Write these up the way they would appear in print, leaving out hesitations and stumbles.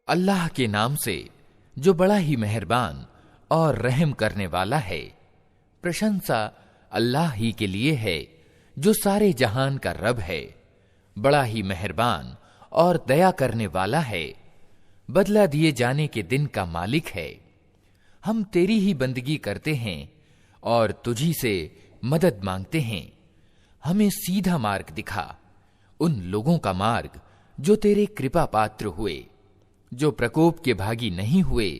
अल्लाह के नाम से जो बड़ा ही मेहरबान और रहम करने वाला है। प्रशंसा अल्लाह ही के लिए है जो सारे जहान का रब है, बड़ा ही मेहरबान और दया करने वाला है, बदला दिए जाने के दिन का मालिक है। हम तेरी ही बंदगी करते हैं और तुझी से मदद मांगते हैं। हमें सीधा मार्ग दिखा, उन लोगों का मार्ग जो तेरे कृपा पात्र हुए, जो प्रकोप के भागी नहीं हुए,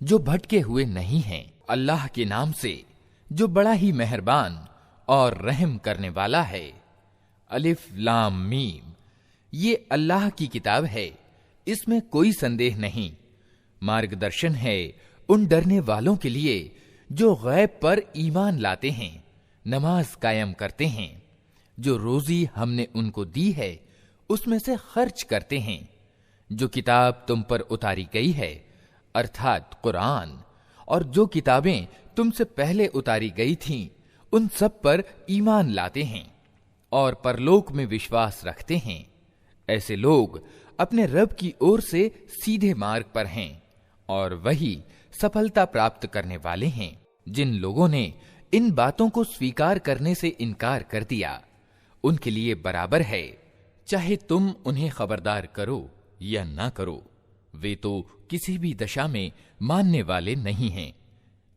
जो भटके हुए नहीं हैं। अल्लाह के नाम से जो बड़ा ही मेहरबान और रहम करने वाला है। अलिफ लाम मीम, ये अल्लाह की किताब है, इसमें कोई संदेह नहीं। मार्गदर्शन है उन डरने वालों के लिए जो गैब पर ईमान लाते हैं, नमाज कायम करते हैं, जो रोजी हमने उनको दी है उसमें से खर्च करते हैं, जो किताब तुम पर उतारी गई है अर्थात कुरान, और जो किताबें तुमसे पहले उतारी गई थीं उन सब पर ईमान लाते हैं और परलोक में विश्वास रखते हैं। ऐसे लोग अपने रब की ओर से सीधे मार्ग पर हैं और वही सफलता प्राप्त करने वाले हैं। जिन लोगों ने इन बातों को स्वीकार करने से इनकार कर दिया, उनके लिए बराबर है, चाहे तुम उन्हें खबरदार करो या ना करो, वे तो किसी भी दशा में मानने वाले नहीं हैं।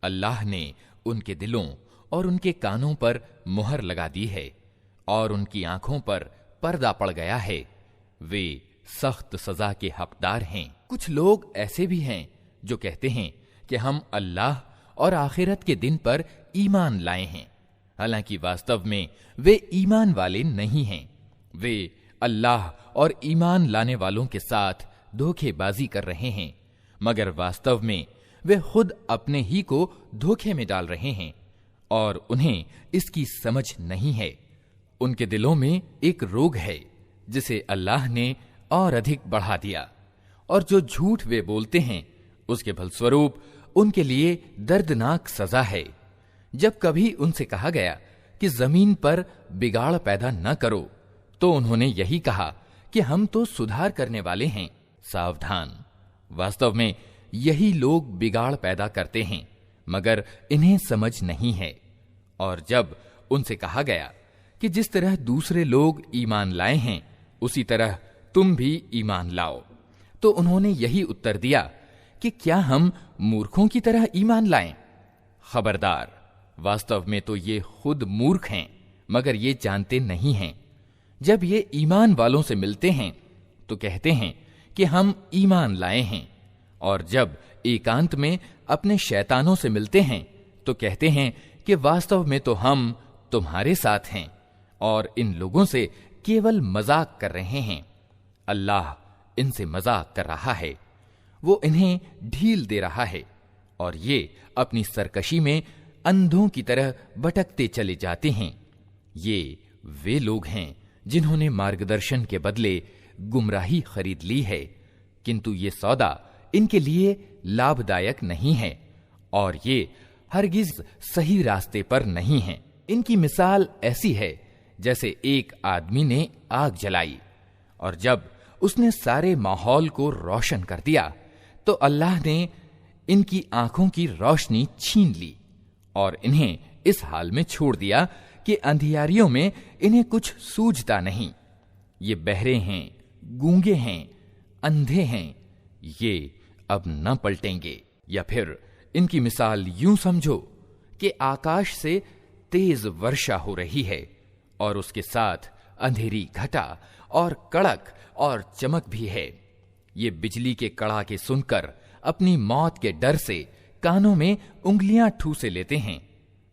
अल्लाह ने उनके दिलों और उनके कानों पर मुहर लगा दी है और उनकी आंखों पर पर्दा पड़ गया है। वे सख्त सजा के हकदार हैं। कुछ लोग ऐसे भी हैं जो कहते हैं कि हम अल्लाह और आखिरत के दिन पर ईमान लाए हैं, हालांकि वास्तव में वे ईमान वाले नहीं हैं। वे अल्लाह और ईमान लाने वालों के साथ धोखेबाजी कर रहे हैं, मगर वास्तव में वे खुद अपने ही को धोखे में डाल रहे हैं और उन्हें इसकी समझ नहीं है। उनके दिलों में एक रोग है जिसे अल्लाह ने और अधिक बढ़ा दिया, और जो झूठ वे बोलते हैं उसके फलस्वरूप उनके लिए दर्दनाक सजा है। जब कभी उनसे कहा गया कि जमीन पर बिगाड़ पैदा न करो, तो उन्होंने यही कहा कि हम तो सुधार करने वाले हैं। सावधान, वास्तव में यही लोग बिगाड़ पैदा करते हैं, मगर इन्हें समझ नहीं है। और जब उनसे कहा गया कि जिस तरह दूसरे लोग ईमान लाए हैं उसी तरह तुम भी ईमान लाओ, तो उन्होंने यही उत्तर दिया कि क्या हम मूर्खों की तरह ईमान लाएं? खबरदार, वास्तव में तो ये खुद मूर्ख हैं, मगर ये जानते नहीं हैं। जब ये ईमान वालों से मिलते हैं तो कहते हैं कि हम ईमान लाए हैं, और जब एकांत में अपने शैतानों से मिलते हैं तो कहते हैं कि वास्तव में तो हम तुम्हारे साथ हैं और इन लोगों से केवल मजाक कर रहे हैं। अल्लाह इनसे मजाक कर रहा है, वो इन्हें ढील दे रहा है और ये अपनी सरकशी में अंधों की तरह भटकते चले जाते हैं। ये वे लोग हैं जिन्होंने मार्गदर्शन के बदले गुमराही खरीद ली है, किंतु ये सौदा इनके लिए लाभदायक नहीं है और ये हरगिज सही रास्ते पर नहीं है। इनकी मिसाल ऐसी है जैसे एक आदमी ने आग जलाई और जब उसने सारे माहौल को रोशन कर दिया तो अल्लाह ने इनकी आंखों की रोशनी छीन ली और इन्हें इस हाल में छोड़ दिया कि अंधियारियों में इन्हें कुछ सूझता नहीं। ये बहरे हैं, गूंगे हैं, अंधे हैं, ये अब न पलटेंगे। या फिर इनकी मिसाल यूं समझो कि आकाश से तेज वर्षा हो रही है और उसके साथ अंधेरी घटा और कड़क और चमक भी है। ये बिजली के कड़ाके सुनकर अपनी मौत के डर से कानों में उंगलियां ठूसे लेते हैं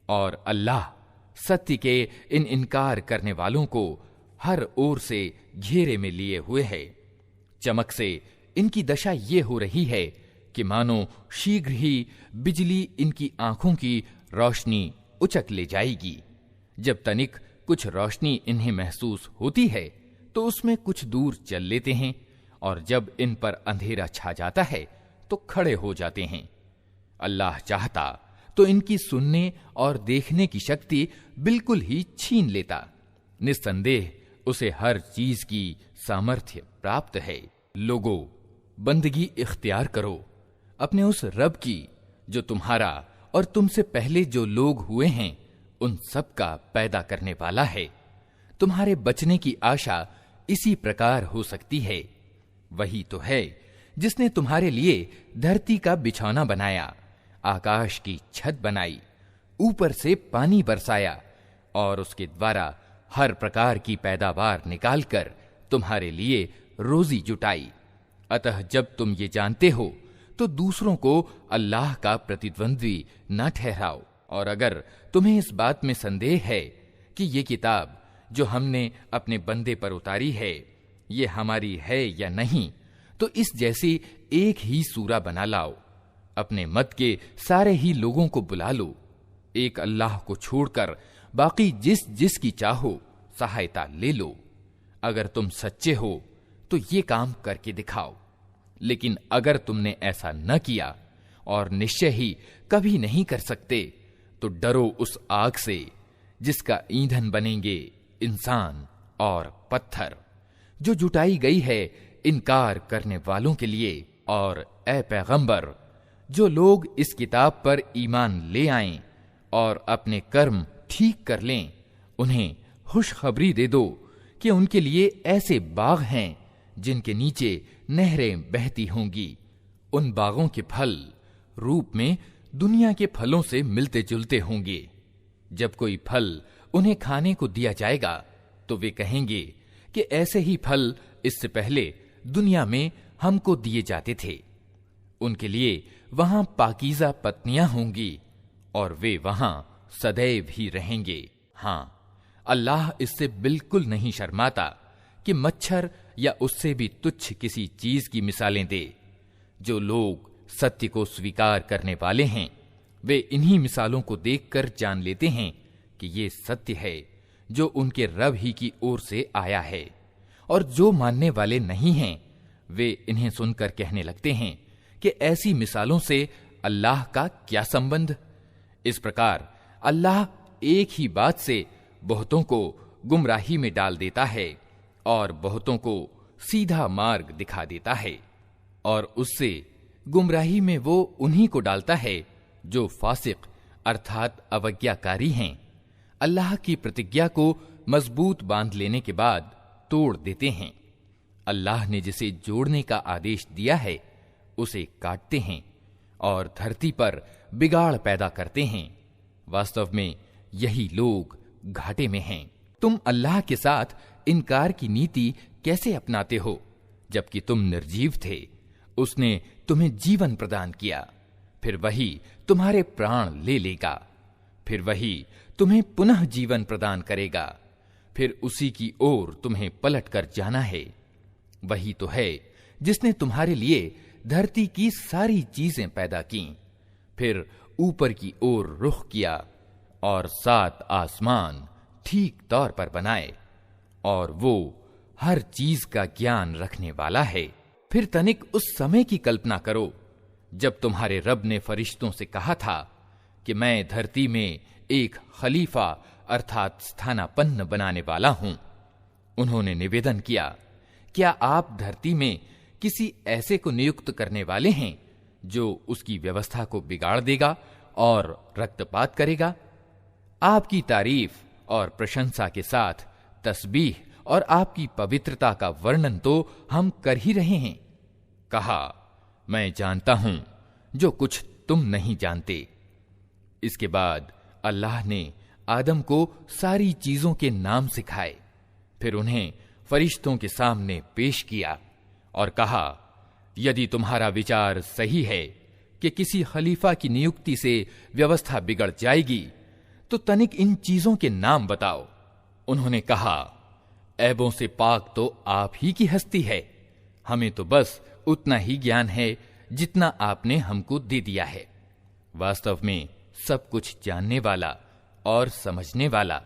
और अल्लाह सत्य के इन इनकार करने वालों को हर ओर से घेरे में लिए हुए है। चमक से इनकी दशा ये हो रही है कि मानो शीघ्र ही बिजली इनकी आंखों की रोशनी उचक ले जाएगी। जब तनिक कुछ रोशनी इन्हें महसूस होती है तो उसमें कुछ दूर चल लेते हैं और जब इन पर अंधेरा छा जाता है तो खड़े हो जाते हैं। अल्लाह चाहता तो इनकी सुनने और देखने की शक्ति बिल्कुल ही छीन लेता। निस्संदेह उसे हर चीज की सामर्थ्य प्राप्त है। लोगों, बंदगी इख्तियार करो अपने उस रब की जो तुम्हारा और तुमसे पहले जो लोग हुए हैं उन सब का पैदा करने वाला है। तुम्हारे बचने की आशा इसी प्रकार हो सकती है। वही तो है जिसने तुम्हारे लिए धरती का बिछौना बनाया, आकाश की छत बनाई, ऊपर से पानी बरसाया और उसके द्वारा हर प्रकार की पैदावार निकालकर तुम्हारे लिए रोजी जुटाई। अतः जब तुम ये जानते हो तो दूसरों को अल्लाह का प्रतिद्वंद्वी न ठहराओ। और अगर तुम्हें इस बात में संदेह है कि ये किताब जो हमने अपने बंदे पर उतारी है ये हमारी है या नहीं, तो इस जैसी एक ही सूरा बना लाओ, अपने मत के सारे ही लोगों को बुला लो, एक अल्लाह को छोड़कर बाकी जिस जिस की चाहो सहायता ले लो। अगर तुम सच्चे हो तो ये काम करके दिखाओ। लेकिन अगर तुमने ऐसा न किया और निश्चय ही कभी नहीं कर सकते तो डरो उस आग से जिसका ईंधन बनेंगे इंसान और पत्थर, जो जुटाई गई है इनकार करने वालों के लिए। और ए पैगंबर, जो लोग इस किताब पर ईमान ले आएं और अपने कर्म ठीक कर लें, उन्हें खुशखबरी दे दो कि उनके लिए ऐसे बाग हैं जिनके नीचे नहरें बहती होंगी। उन बागों के फल रूप में दुनिया के फलों से मिलते जुलते होंगे। जब कोई फल उन्हें खाने को दिया जाएगा तो वे कहेंगे कि ऐसे ही फल इससे पहले दुनिया में हमको दिए जाते थे। उनके लिए वहां पाकीज़ा पत्नियां होंगी और वे वहां सदैव ही रहेंगे। हां, अल्लाह इससे बिल्कुल नहीं शर्माता कि मच्छर या उससे भी तुच्छ किसी चीज की मिसालें दे। जो लोग सत्य को स्वीकार करने वाले हैं वे इन्हीं मिसालों को देखकर जान लेते हैं कि ये सत्य है जो उनके रब ही की ओर से आया है। और जो मानने वाले नहीं हैं वे इन्हें सुनकर कहने लगते हैं कि ऐसी मिसालों से अल्लाह का क्या संबंध। इस प्रकार अल्लाह एक ही बात से बहुतों को गुमराही में डाल देता है और बहुतों को सीधा मार्ग दिखा देता है, और उससे गुमराही में वो उन्हीं को डालता है जो फासिक अर्थात अवज्ञाकारी हैं। अल्लाह की प्रतिज्ञा को मजबूत बांध लेने के बाद तोड़ देते हैं। अल्लाह ने जिसे जोड़ने का आदेश दिया है उसे काटते हैं और धरती पर बिगाड़ पैदा करते हैं। वास्तव में यही लोग घाटे में हैं। तुम अल्लाह के साथ इनकार की नीति कैसे अपनाते हो जबकि तुम निर्जीव थे? उसने तुम्हें जीवन प्रदान किया, फिर वही तुम्हारे प्राण ले लेगा, फिर वही तुम्हें पुनः जीवन प्रदान करेगा, फिर उसी की ओर तुम्हें पलट कर जाना है। वही तो है जिसने तुम्हारे लिए धरती की सारी चीजें पैदा की, फिर ऊपर की ओर रुख किया और 7 आसमान ठीक तौर पर बनाए, और वो हर चीज का ज्ञान रखने वाला है। फिर तनिक उस समय की कल्पना करो जब तुम्हारे रब ने फरिश्तों से कहा था कि मैं धरती में एक खलीफा अर्थात स्थानापन्न बनाने वाला हूं। उन्होंने निवेदन किया, क्या आप धरती में किसी ऐसे को नियुक्त करने वाले हैं जो उसकी व्यवस्था को बिगाड़ देगा और रक्तपात करेगा? आपकी तारीफ और प्रशंसा के साथ तस्बीह और आपकी पवित्रता का वर्णन तो हम कर ही रहे हैं। कहा, मैं जानता हूं जो कुछ तुम नहीं जानते। इसके बाद अल्लाह ने आदम को सारी चीजों के नाम सिखाए, फिर उन्हें फरिश्तों के सामने पेश किया और कहा, यदि तुम्हारा विचार सही है कि किसी खलीफा की नियुक्ति से व्यवस्था बिगड़ जाएगी तो तनिक इन चीजों के नाम बताओ। उन्होंने कहा, ऐबों से पाक तो आप ही की हस्ती है, हमें तो बस उतना ही ज्ञान है जितना आपने हमको दे दिया है। वास्तव में सब कुछ जानने वाला और समझने वाला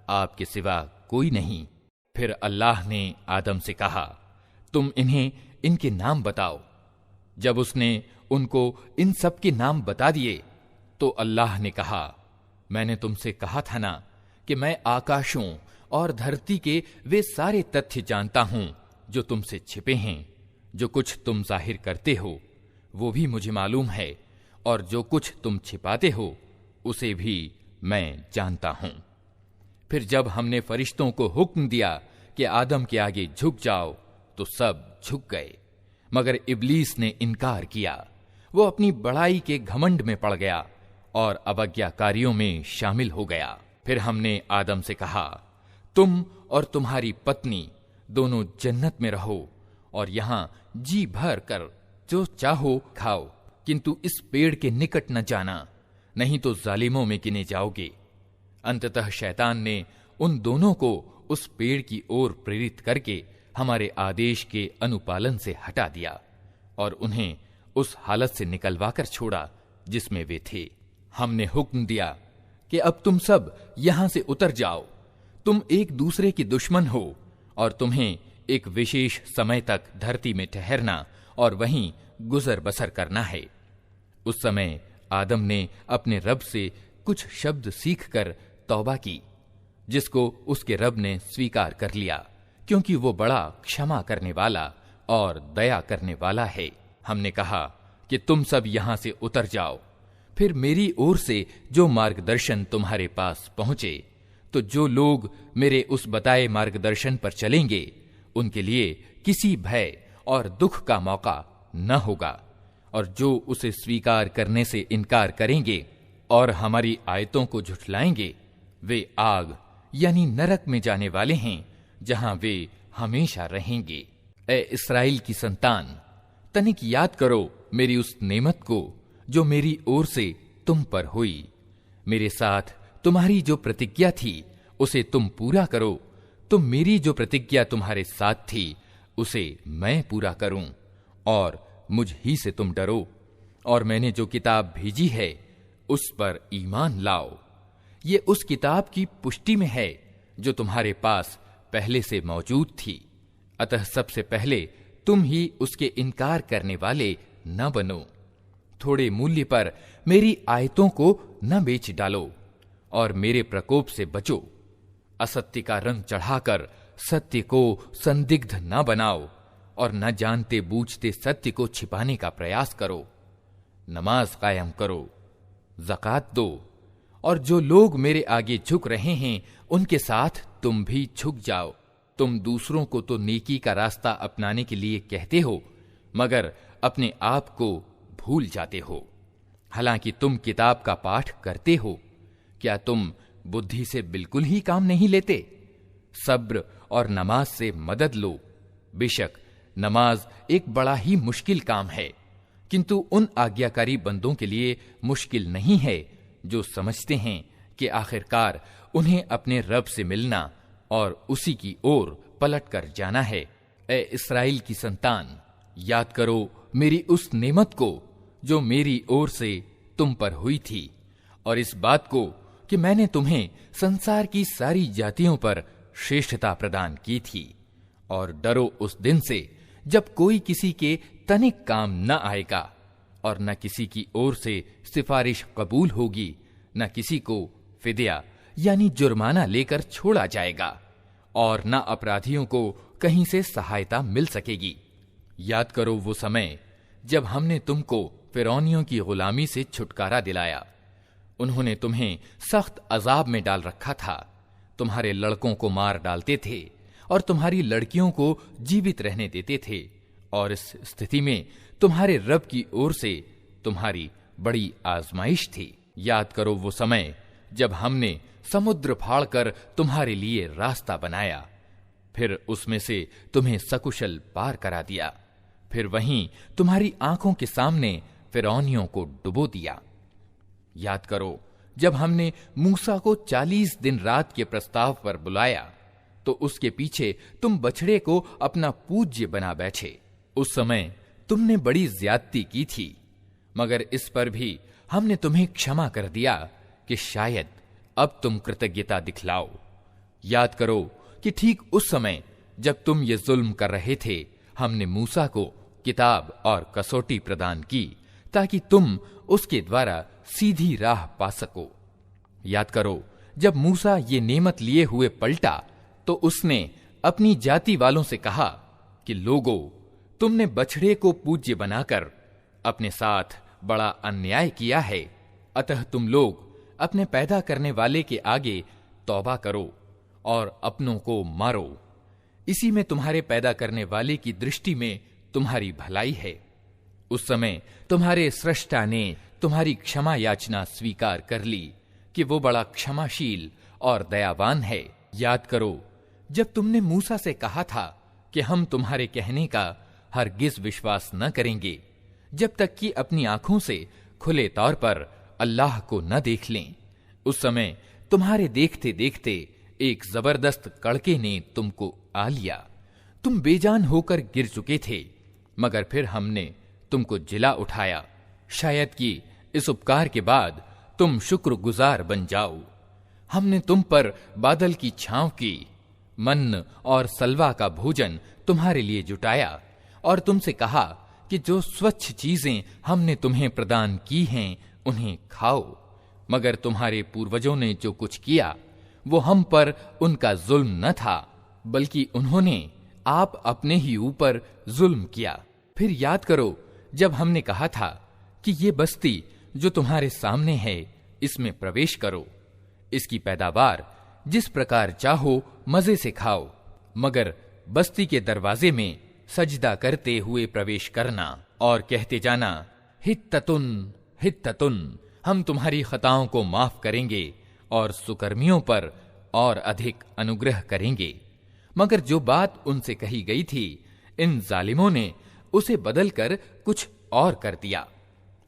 आपके सिवा कोई नहीं। फिर अल्लाह ने आदम से कहा, तुम इन्हें इनके नाम बताओ। जब उसने उनको इन सब के नाम बता दिए तो अल्लाह ने कहा, मैंने तुमसे कहा था ना कि मैं आकाशों और धरती के वे सारे तथ्य जानता हूं जो तुमसे छिपे हैं। जो कुछ तुम जाहिर करते हो वो भी मुझे मालूम है, और जो कुछ तुम छिपाते हो उसे भी मैं जानता हूं। फिर जब हमने फरिश्तों को हुक्म दिया कि आदम के आगे झुक जाओ, तो सब झुक गए, मगर इब्लीस ने इनकार किया। वो अपनी बड़ाई के घमंड में पड़ गया और अवज्ञाकारियों में शामिल हो गया। फिर हमने आदम से कहा, तुम और तुम्हारी पत्नी दोनों जन्नत में रहो और यहां जी भर कर जो चाहो खाओ, किंतु इस पेड़ के निकट न जाना, नहीं तो जालिमों में गिने जाओगे। अंततः शैतान ने उन दोनों को उस पेड़ की ओर प्रेरित करके हमारे आदेश के अनुपालन से हटा दिया और उन्हें उस हालत से निकलवाकर छोड़ा जिसमें वे थे। हमने हुक्म दिया कि अब तुम सब यहां से उतर जाओ, तुम एक दूसरे के दुश्मन हो और तुम्हें एक विशेष समय तक धरती में ठहरना और वहीं गुजर बसर करना है। उस समय आदम ने अपने रब से कुछ शब्द सीखकर तौबा की, जिसको उसके रब ने स्वीकार कर लिया, क्योंकि वो बड़ा क्षमा करने वाला और दया करने वाला है। हमने कहा कि तुम सब यहां से उतर जाओ। फिर मेरी ओर से जो मार्गदर्शन तुम्हारे पास पहुंचे, तो जो लोग मेरे उस बताए मार्गदर्शन पर चलेंगे उनके लिए किसी भय और दुख का मौका न होगा, और जो उसे स्वीकार करने से इनकार करेंगे और हमारी आयतों को झुठलाएंगे, वे आग यानी नरक में जाने वाले हैं, जहां वे हमेशा रहेंगे। ए इस्राएल की संतान, तनिक याद करो मेरी उस नेमत को जो मेरी ओर से तुम पर हुई। मेरे साथ तुम्हारी जो प्रतिज्ञा थी उसे तुम पूरा करो, तो मेरी जो प्रतिज्ञा तुम्हारे साथ थी उसे मैं पूरा करूं, और मुझ ही से तुम डरो, और मैंने जो किताब भेजी है उस पर ईमान लाओ। ये उस किताब की पुष्टि में है जो तुम्हारे पास पहले से मौजूद थी। अतः सबसे पहले तुम ही उसके इनकार करने वाले न बनो। थोड़े मूल्य पर मेरी आयतों को न बेच डालो और मेरे प्रकोप से बचो। असत्य का रंग चढ़ाकर सत्य को संदिग्ध न बनाओ और न जानते बूझते सत्य को छिपाने का प्रयास करो। नमाज कायम करो, ज़कात दो, और जो लोग मेरे आगे झुक रहे हैं उनके साथ तुम भी झुक जाओ। तुम दूसरों को तो नेकी का रास्ता अपनाने के लिए कहते हो, मगर अपने आप को भूल जाते हो। हालांकि तुम किताब का पाठ करते हो, क्या तुम बुद्धि से बिल्कुल ही काम नहीं लेते? सब्र और नमाज से मदद लो। बेशक नमाज एक बड़ा ही मुश्किल काम है, किंतु उन आज्ञाकारी बंदों के लिए मुश्किल नहीं है जो समझते हैं कि आखिरकार उन्हें अपने रब से मिलना और उसी की ओर पलट कर जाना है। ए इस्राएल की संतान, याद करो मेरी उस नेमत को जो मेरी ओर से तुम पर हुई थी, और इस बात को कि मैंने तुम्हें संसार की सारी जातियों पर श्रेष्ठता प्रदान की थी। और डरो उस दिन से जब कोई किसी के तनिक काम न आएगा और न किसी की ओर से सिफारिश कबूल होगी, न किसी को फिदिया यानी जुर्माना लेकर छोड़ा जाएगा, और न अपराधियों को कहीं से सहायता मिल सकेगी। याद करो वो समय जब हमने तुमको फिरौनियों की गुलामी से छुटकारा दिलाया। उन्होंने तुम्हें सख्त अजाब में डाल रखा था। तुम्हारे लड़कों को मार डालते थे और तुम्हारी लड़कियों को जीवित रहने देते थे, और इस स्थिति में तुम्हारे रब की ओर से तुम्हारी बड़ी आजमाइश थी। याद करो वो समय जब हमने समुद्र फाड़कर तुम्हारे लिए रास्ता बनाया, फिर उसमें से तुम्हें सकुशल पार करा दिया, फिर वहीं तुम्हारी आंखों के सामने फिरौनियों को डुबो दिया। याद करो जब हमने मूसा को 40 दिन रात के प्रस्ताव पर बुलाया, तो उसके पीछे तुम बछड़े को अपना पूज्य बना बैठे। उस समय तुमने बड़ी ज्यादती की थी, मगर इस पर भी हमने तुम्हें क्षमा कर दिया कि शायद अब तुम कृतज्ञता दिखलाओ। याद करो कि ठीक उस समय जब तुम ये जुल्म कर रहे थे, हमने मूसा को किताब और कसौटी प्रदान की ताकि तुम उसके द्वारा सीधी राह पा सको। याद करो जब मूसा ये नेमत लिए हुए पलटा, तो उसने अपनी जाति वालों से कहा कि लोगों, तुमने बछड़े को पूज्य बनाकर अपने साथ बड़ा अन्याय किया है। अतः तुम लोग अपने पैदा करने वाले के आगे तौबा करो और अपनों को मारो। इसी में तुम्हारे पैदा करने वाले की दृष्टि में तुम्हारी भलाई है। उस समय तुम्हारे सृष्टा ने तुम्हारी क्षमा याचना स्वीकार कर ली कि वो बड़ा क्षमाशील और दयावान है। याद करो जब तुमने मूसा से कहा था कि हम तुम्हारे कहने का हरगिज विश्वास न करेंगे जब तक कि अपनी आंखों से खुले तौर पर अल्लाह को न देख लें। उस समय तुम्हारे देखते देखते एक जबरदस्त कड़के ने तुमको आ लिया। तुम बेजान होकर गिर चुके थे, मगर फिर हमने तुमको जिला उठाया। शायद कि इस उपकार के बाद तुम शुक्रगुजार बन जाओ। हमने तुम पर बादल की छांव की, मन्न और सलवा का भोजन तुम्हारे लिए जुटाया और तुमसे कहा कि जो स्वच्छ चीजें हमने तुम्हें प्रदान की हैं उन्हें खाओ। मगर तुम्हारे पूर्वजों ने जो कुछ किया वो हम पर उनका जुल्म न था, बल्कि उन्होंने आप अपने ही ऊपर जुल्म किया। फिर याद करो जब हमने कहा था कि ये बस्ती जो तुम्हारे सामने है इसमें प्रवेश करो, इसकी पैदावार जिस प्रकार चाहो मजे से खाओ, मगर बस्ती के दरवाजे में सजदा करते हुए प्रवेश करना और कहते जाना हित्ततुन हित्ततुन, हम तुम्हारी खताओं को माफ करेंगे और सुकर्मियों पर और अधिक अनुग्रह करेंगे। मगर जो बात उनसे कही गई थी इन जालिमों ने उसे बदलकर कुछ और कर दिया।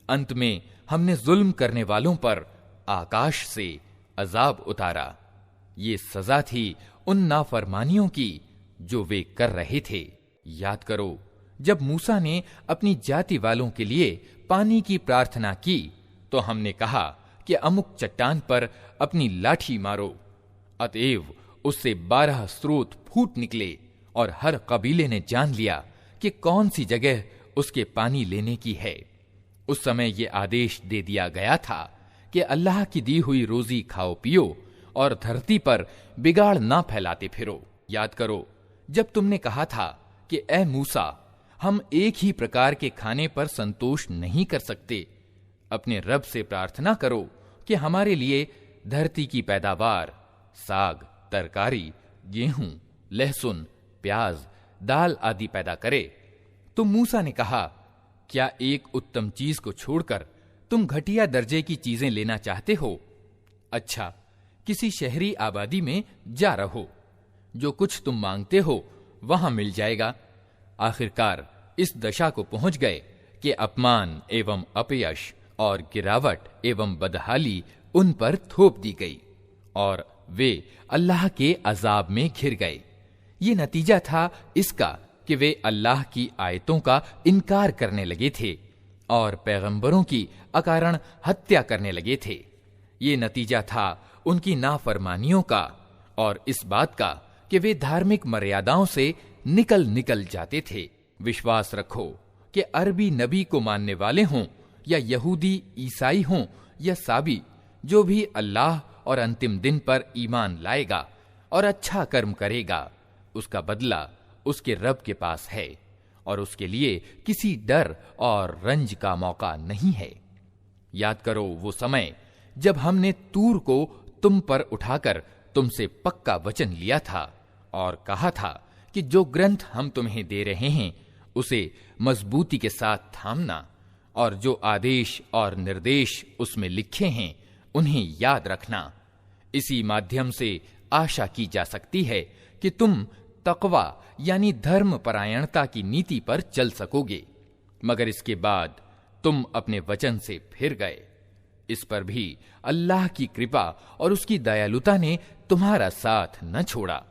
अंत में हमने जुल्म करने वालों पर आकाश से अजाब उतारा। ये सजा थी उन नाफरमानियों की जो वे कर रहे थे। याद करो जब मूसा ने अपनी जाति वालों के लिए पानी की प्रार्थना की तो हमने कहा कि अमुक चट्टान पर अपनी लाठी मारो। अतएव उससे 12 स्रोत फूट निकले और हर कबीले ने जान लिया कि कौन सी जगह उसके पानी लेने की है। उस समय ये आदेश दे दिया गया था कि अल्लाह की दी हुई रोजी खाओ पियो और धरती पर बिगाड़ ना फैलाते फिरो। याद करो जब तुमने कहा था कि ए मूसा, हम एक ही प्रकार के खाने पर संतोष नहीं कर सकते। अपने रब से प्रार्थना करो कि हमारे लिए धरती की पैदावार, साग, तरकारी, गेहूं, लहसुन, प्याज, दाल आदि पैदा करे। तो मूसा ने कहा, क्या एक उत्तम चीज को छोड़कर तुम घटिया दर्जे की चीजें लेना चाहते हो? अच्छा, किसी शहरी आबादी में जा रहो, जो कुछ तुम मांगते हो वहां मिल जाएगा। आखिरकार इस दशा को पहुंच गए कि अपमान एवं अपयश और गिरावट एवं बदहाली उन पर थोप दी गई और वे अल्लाह के अजाब में घिर गए। ये नतीजा था इसका कि वे अल्लाह की आयतों का इनकार करने लगे थे और पैगंबरों की अकारण हत्या करने लगे थे। ये नतीजा था उनकी नाफरमानियों का और इस बात का कि वे धार्मिक मर्यादाओं से निकल जाते थे। विश्वास रखो कि अरबी नबी को मानने वाले हों या यहूदी ईसाई हों या साबी, जो भी अल्लाह और अंतिम दिन पर ईमान लाएगा और अच्छा कर्म करेगा, उसका बदला उसके रब के पास है और उसके लिए किसी डर और रंज का मौका नहीं है। याद करो वो समय जब हमने तूर को तुम पर उठाकर तुमसे पक्का वचन लिया था और कहा था कि जो ग्रंथ हम तुम्हें दे रहे हैं उसे मजबूती के साथ थामना और जो आदेश और निर्देश उसमें लिखे हैं उन्हें याद रखना। इसी माध्यम से आशा की जा सकती है कि तुम तकवा यानी धर्म परायणता की नीति पर चल सकोगे, मगर इसके बाद तुम अपने वचन से फिर गए। इस पर भी अल्लाह की कृपा और उसकी दयालुता ने तुम्हारा साथ न छोड़ा,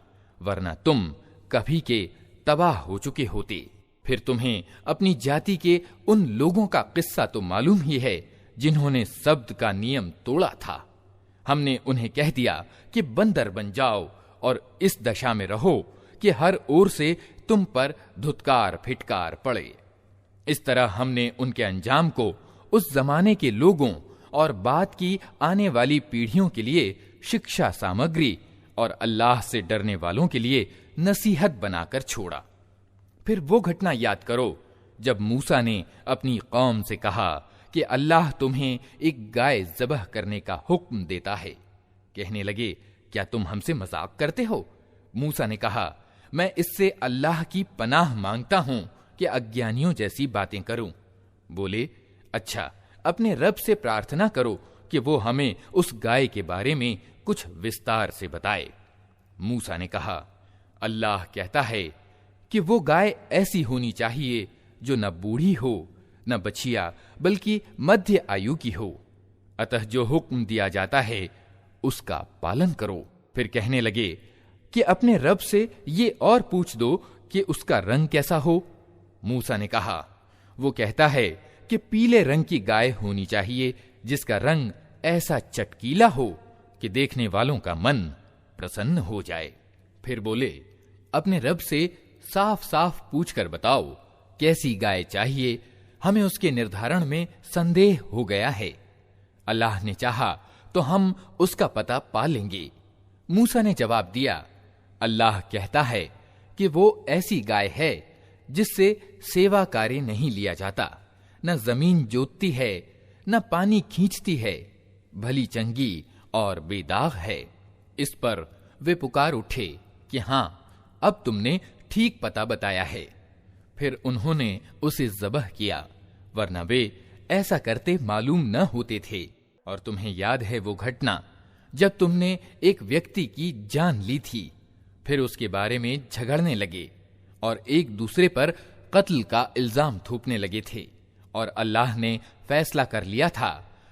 वरना तुम कभी के तबाह हो चुके होते। फिर तुम्हें अपनी जाति के उन लोगों का किस्सा तो मालूम ही है जिन्होंने शब्द का नियम तोड़ा था। हमने उन्हें कह दिया कि बंदर बन जाओ और इस दशा में रहो कि हर ओर से तुम पर धुतकार फिटकार पड़े। इस तरह हमने उनके अंजाम को उस जमाने के लोगों और बाद की आने वाली पीढ़ियों के लिए शिक्षा सामग्री और अल्लाह से डरने वालों के लिए नसीहत बनाकर छोड़ा। फिर वो घटना याद करो जब मूसा ने अपनी कौम से कहा कि अल्लाह तुम्हें एक गाय ज़बह करने का हुक्म देता है, कहने लगे, क्या तुम हमसे मजाक करते हो? मूसा ने कहा, मैं इससे अल्लाह की पनाह मांगता हूं कि अज्ञानियों जैसी बातें करूं। बोले, अच्छा, अपने रब से प्रार्थना करो कि वो हमें उस गाय के बारे में कुछ विस्तार से बताए। मूसा ने कहा, अल्लाह कहता है कि वो गाय ऐसी होनी चाहिए जो न बूढ़ी हो न बछिया, बल्कि मध्य आयु की हो। अतः जो हुक्म दिया जाता है उसका पालन करो। फिर कहने लगे कि अपने रब से ये और पूछ दो कि उसका रंग कैसा हो। मूसा ने कहा, वो कहता है कि पीले रंग की गाय होनी चाहिए जिसका रंग ऐसा चटकीला हो कि देखने वालों का मन प्रसन्न हो जाए। फिर बोले, अपने रब से साफ साफ पूछकर बताओ कैसी गाय चाहिए, हमें उसके निर्धारण में संदेह हो गया है। अल्लाह ने चाहा तो हम उसका पता पा लेंगे। मूसा ने जवाब दिया, अल्लाह कहता है कि वो ऐसी गाय है जिससे सेवा कार्य नहीं लिया जाता, न जमीन जोतती है न पानी खींचती है, भली चंगी और बेदाग है। इस पर वे पुकार उठे कि हां, अब तुमने ठीक पता बताया है। फिर उन्होंने उसे ज़बह किया, वरना वे ऐसा करते मालूम न होते थे। और तुम्हें याद है वो घटना जब तुमने एक व्यक्ति की जान ली थी, फिर उसके बारे में झगड़ने लगे और एक दूसरे पर कत्ल का इल्जाम थोपने लगे थे, और अल्लाह ने फैसला कर लिया था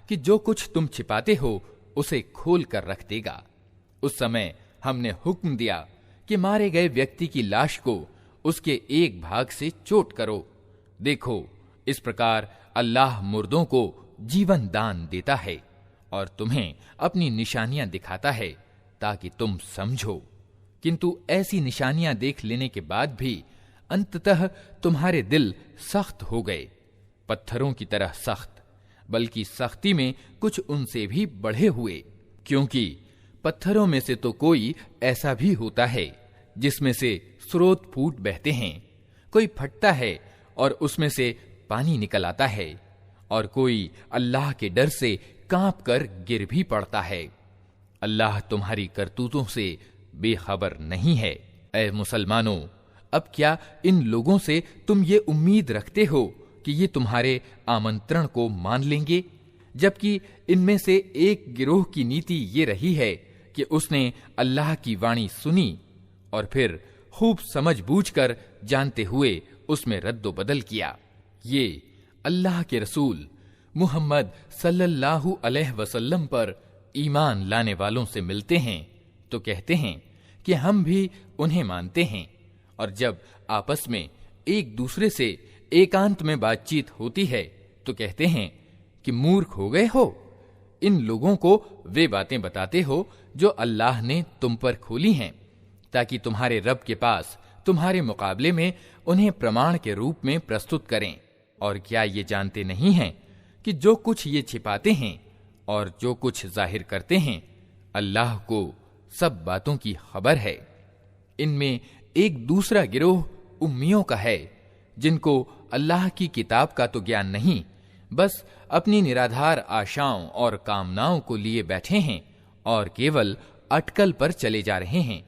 कि जो कुछ तुम छिपाते हो उसे खोल कर रख देगा। उस समय हमने हुक्म दिया कि मारे गए व्यक्ति की लाश को उसके एक भाग से चोट करो। देखो, इस प्रकार अल्लाह मुर्दों को जीवन दान देता है और तुम्हें अपनी निशानियां दिखाता है ताकि तुम समझो। किंतु ऐसी निशानियां देख लेने के बाद भी अंततः तुम्हारे दिल सख्त हो गए, पत्थरों की तरह सख्त, बल्कि सख्ती में कुछ उनसे भी बढ़े हुए। क्योंकि पत्थरों में से तो कोई ऐसा भी होता है जिसमें से स्रोत फूट बहते हैं, कोई फटता है और उसमें से पानी निकल आता है, और कोई अल्लाह के डर से कांप कर गिर भी पड़ता है। अल्लाह तुम्हारी करतूतों से बेखबर नहीं है। ऐ मुसलमानों, अब क्या इन लोगों से तुम ये उम्मीद रखते हो कि ये तुम्हारे आमंत्रण को मान लेंगे, जबकि इनमें से एक गिरोह की नीति ये रही है कि उसने अल्लाह की वाणी सुनी और फिर खूब समझ बूझकर जानते हुए उसमें रद्दो बदल किया। ये अल्लाह के रसूल मुहम्मद सल्लल्लाहु अलैहि वसल्लम पर ईमान लाने वालों से मिलते हैं तो कहते हैं कि हम भी उन्हें मानते हैं, और जब आपस में एक दूसरे से एकांत में बातचीत होती है तो कहते हैं कि मूर्ख हो गए हो, इन लोगों को वे बातें बताते हो जो अल्लाह ने तुम पर खोली हैं, ताकि तुम्हारे रब के पास तुम्हारे मुकाबले में उन्हें प्रमाण के रूप में प्रस्तुत करें। और क्या ये जानते नहीं हैं कि जो कुछ ये छिपाते हैं और जो कुछ जाहिर करते हैं, अल्लाह को सब बातों की खबर है। इनमें एक दूसरा गिरोह उम्मियों का है, जिनको अल्लाह की किताब का तो ज्ञान नहीं, बस अपनी निराधार आशाओं और कामनाओं को लिए बैठे हैं और केवल अटकल पर चले जा रहे हैं।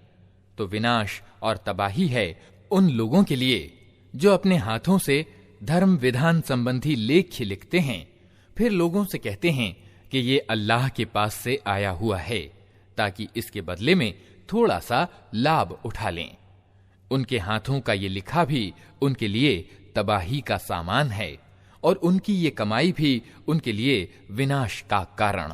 तो विनाश और तबाही है उन लोगों के लिए जो अपने हाथों से धर्म विधान संबंधी लेख लिखते हैं, फिर लोगों से कहते हैं कि ये अल्लाह के पास से आया हुआ है, ताकि इसके बदले में थोड़ा सा लाभ उठा लें। उनके हाथों का ये लिखा भी उनके लिए तबाही का सामान है, और उनकी ये कमाई भी उनके लिए विनाश का कारण।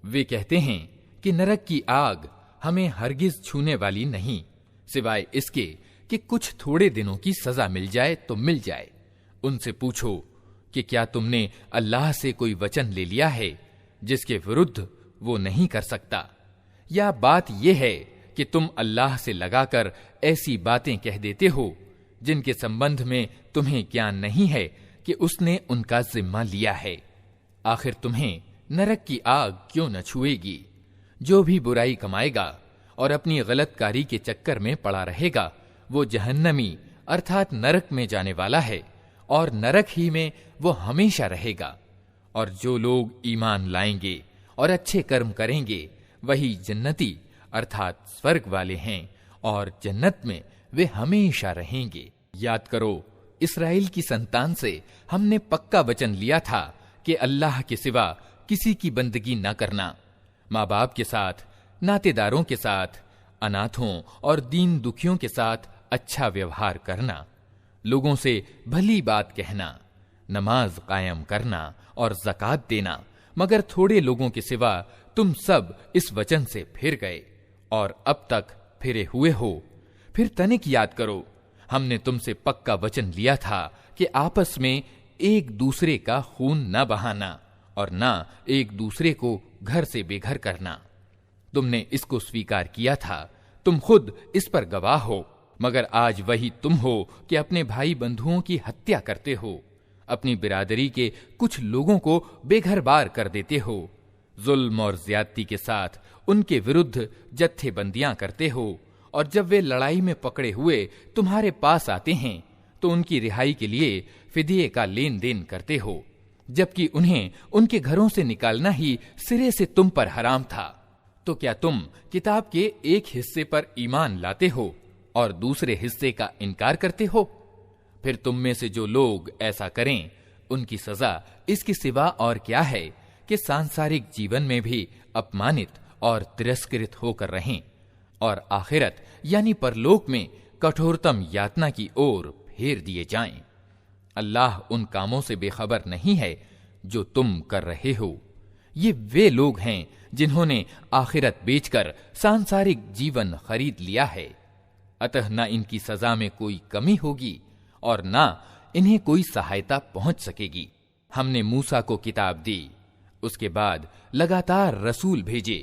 वे कहते हैं कि नरक की आग हमें हरगिज छूने वाली नहीं, सिवाय इसके कि कुछ थोड़े दिनों की सजा मिल जाए तो मिल जाए। उनसे पूछो कि क्या तुमने अल्लाह से कोई वचन ले लिया है जिसके विरुद्ध वो नहीं कर सकता, या बात यह है कि तुम अल्लाह से लगाकर ऐसी बातें कह देते हो जिनके संबंध में तुम्हें ज्ञान नहीं है कि उसने उनका जिम्मा लिया है। आखिर तुम्हें नरक की आग क्यों न छुएगी? जो भी बुराई कमाएगा और अपनी गलतकारी के चक्कर में पड़ा रहेगा, वो जहन्नमी अर्थात नरक में जाने वाला है, और नरक ही में वो हमेशा रहेगा। और जो लोग ईमान लाएंगे और अच्छे कर्म करेंगे वही जन्नती अर्थात स्वर्ग वाले हैं और जन्नत में वे हमेशा रहेंगे। याद करो, इस्राएल की संतान से हमने पक्का वचन लिया था कि अल्लाह के सिवा किसी की बंदगी न करना, माँ बाप के साथ, नातेदारों के साथ, अनाथों और दीन दुखियों के साथ अच्छा व्यवहार करना, लोगों से भली बात कहना, नमाज कायम करना और ज़कात देना, मगर थोड़े लोगों के सिवा तुम सब इस वचन से फिर गए और अब तक फिरे हुए हो। फिर तनिक याद करो, हमने तुमसे पक्का वचन लिया था कि आपस में एक दूसरे का खून न बहाना और न एक दूसरे को घर से बेघर करना। तुमने इसको स्वीकार किया था, तुम खुद इस पर गवाह हो, मगर आज वही तुम हो कि अपने भाई बंधुओं की हत्या करते हो, अपनी बिरादरी के कुछ लोगों को बेघर-बार कर देते हो, जुल्म और ज्यादती के साथ उनके विरुद्ध जत्थेबंदियां करते हो, और जब वे लड़ाई में पकड़े हुए तुम्हारे पास आते हैं तो उनकी रिहाई के लिए फिदिये का लेन देन करते हो, जबकि उन्हें उनके घरों से निकालना ही सिरे से तुम पर हराम था। तो क्या तुम किताब के एक हिस्से पर ईमान लाते हो और दूसरे हिस्से का इनकार करते हो? फिर तुम में से जो लोग ऐसा करें उनकी सजा इसके सिवा और क्या है कि सांसारिक जीवन में भी अपमानित और तिरस्कृत होकर रहें और आखिरत यानी परलोक में कठोरतम यातना की ओर फेर दिए जाएं। अल्लाह उन कामों से बेखबर नहीं है जो तुम कर रहे हो। ये वे लोग हैं जिन्होंने आखिरत बेचकर सांसारिक जीवन खरीद लिया है। अतः न इनकी सजा में कोई कमी होगी और न इन्हें कोई सहायता पहुंच सकेगी। हमने मूसा को किताब दी, उसके बाद लगातार रसूल भेजे,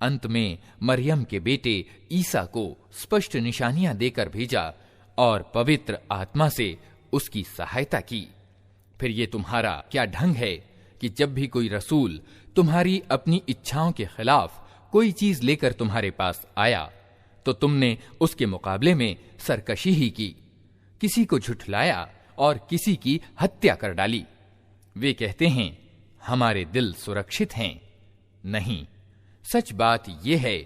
अंत में मरियम के बेटे ईसा को स्पष्ट निशानियां देकर भेजा और पवित्र आत्मा से उसकी सहायता की। फिर ये तुम्हारा क्या ढंग है कि जब भी कोई रसूल तुम्हारी अपनी इच्छाओं के खिलाफ कोई चीज लेकर तुम्हारे पास आया तो तुमने उसके मुकाबले में सरकशी ही की, किसी को झुठलाया और किसी की हत्या कर डाली। वे कहते हैं हमारे दिल सुरक्षित हैं। नहीं, सच बात यह है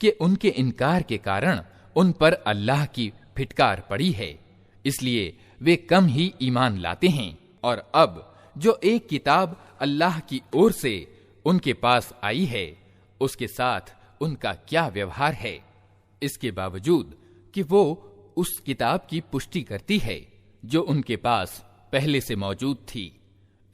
कि उनके इनकार के कारण उन पर अल्लाह की फिटकार पड़ी है, इसलिए वे कम ही ईमान लाते हैं। और अब जो एक किताब अल्लाह की ओर से उनके पास आई है उसके साथ उनका क्या व्यवहार है, इसके बावजूद कि वो उस किताब की पुष्टि करती है जो उनके पास पहले से मौजूद थी,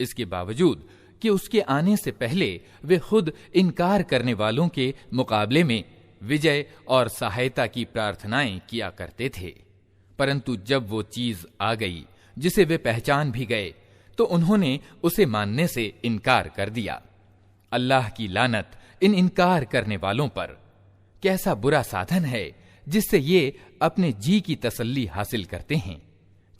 इसके बावजूद कि उसके आने से पहले वे खुद इनकार करने वालों के मुकाबले में विजय और सहायता की प्रार्थनाएं किया करते थे। परंतु जब वो चीज आ गई जिसे वे पहचान भी गए तो उन्होंने उसे मानने से इनकार कर दिया। अल्लाह की लानत इन इनकार करने वालों पर। कैसा बुरा साधन है जिससे ये अपने जी की तसल्ली हासिल करते हैं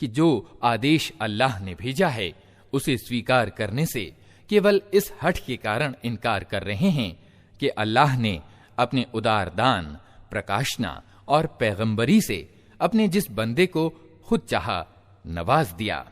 कि जो आदेश अल्लाह ने भेजा है उसे स्वीकार करने से केवल इस हठ के कारण इनकार कर रहे हैं कि अल्लाह ने अपने उदार दान, प्रकाशना और पैगंबरी से अपने जिस बंदे को खुद चाहा नवाज दिया।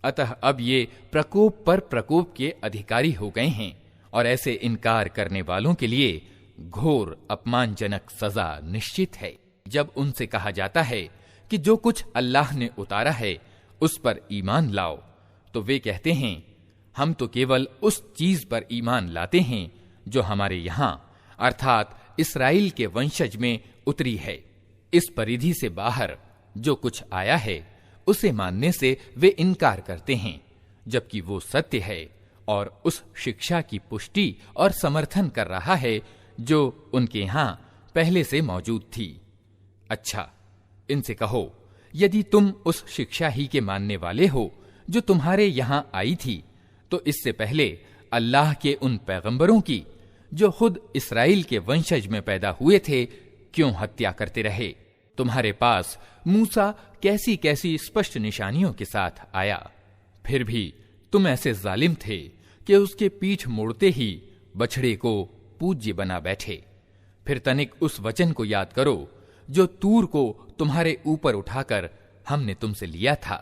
अतः अब ये प्रकोप पर प्रकोप के अधिकारी हो गए हैं और ऐसे इनकार करने वालों के लिए घोर अपमानजनक सजा निश्चित है। जब उनसे कहा जाता है कि जो कुछ अल्लाह ने उतारा है उस पर ईमान लाओ, तो वे कहते हैं हम तो केवल उस चीज पर ईमान लाते हैं जो हमारे यहाँ अर्थात इस्राएल के वंशज में उतरी है। इस परिधि से बाहर जो कुछ आया है उसे मानने से वे इनकार करते हैं, जबकि वो सत्य है और उस शिक्षा की पुष्टि और समर्थन कर रहा है जो उनके यहाँ पहले से मौजूद थी। अच्छा, इनसे कहो, यदि तुम उस शिक्षा ही के मानने वाले हो जो तुम्हारे यहाँ आई थी, तो इससे पहले अल्लाह के उन पैगंबरों की जो खुद इस्राएल के वंशज में पैदा हुए थे क्यों हत्या करते रहे? तुम्हारे पास मूसा कैसी कैसी स्पष्ट निशानियों के साथ आया, फिर भी तुम ऐसे जालिम थे कि उसके पीठ मोड़ते ही बछड़े को पूज्य बना बैठे। फिर तनिक उस वचन को याद करो जो तूर को तुम्हारे ऊपर उठाकर हमने तुमसे लिया था।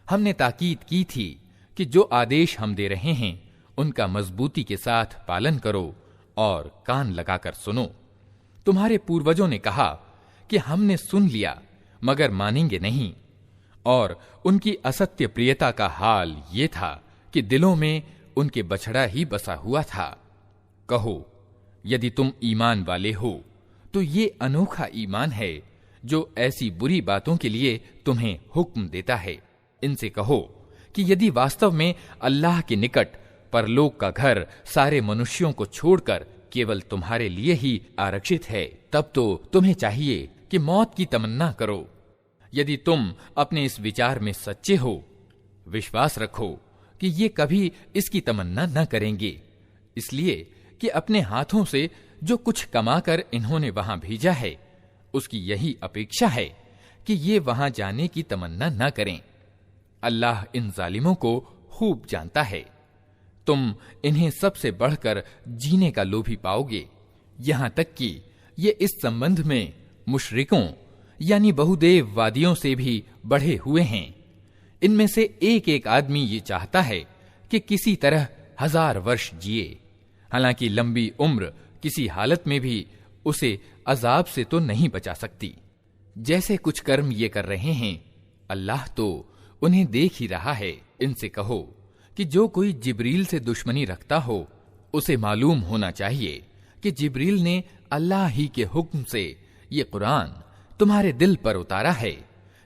हमने ताकीद की थी कि जो आदेश हम दे रहे हैं उनका मजबूती के साथ पालन करो और कान लगाकर सुनो। तुम्हारे पूर्वजों ने कहा कि हमने सुन लिया मगर मानेंगे नहीं, और उनकी असत्य प्रियता का हाल ये था कि दिलों में उनके बछड़ा ही बसा हुआ था। कहो, यदि तुम ईमान वाले हो तो ये अनोखा ईमान है जो ऐसी बुरी बातों के लिए तुम्हें हुक्म देता है। इनसे कहो कि यदि वास्तव में अल्लाह के निकट परलोक का घर सारे मनुष्यों को छोड़कर केवल तुम्हारे लिए ही आरक्षित है, तब तो तुम्हें चाहिए कि मौत की तमन्ना करो। यदि तुम अपने इस विचार में सच्चे हो, विश्वास रखो कि ये कभी इसकी तमन्ना न करेंगे, इसलिए कि अपने हाथों से जो कुछ कमाकर इन्होंने वहां भेजा है उसकी यही अपेक्षा है कि ये वहां जाने की तमन्ना न करें। अल्लाह इन जालिमों को खूब जानता है। तुम इन्हें सबसे बढ़कर जीने का लोभी पाओगे, यहां तक कि ये इस संबंध में मुशरिकों यानी बहुदेववादियों से भी बढ़े हुए हैं। इनमें से एक एक आदमी ये चाहता है कि किसी तरह 1000 वर्ष जिए, हालांकि लंबी उम्र किसी हालत में भी उसे अजाब से तो नहीं बचा सकती। जैसे कुछ कर्म ये कर रहे हैं, अल्लाह तो उन्हें देख ही रहा है। इनसे कहो कि जो कोई जिब्रील से दुश्मनी रखता हो उसे मालूम होना चाहिए कि जिब्रील ने अल्लाह ही के हुक्म से ये कुरान तुम्हारे दिल पर उतारा है,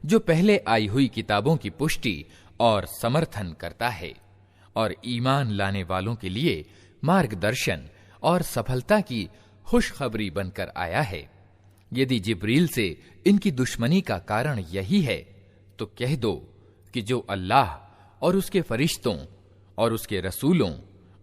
जो पहले आई हुई किताबों की पुष्टि और समर्थन करता है और ईमान लाने वालों के लिए मार्गदर्शन और सफलता की खुशखबरी बनकर आया है। यदि जिब्रील से इनकी दुश्मनी का कारण यही है तो कह दो कि जो अल्लाह और उसके फरिश्तों और उसके रसूलों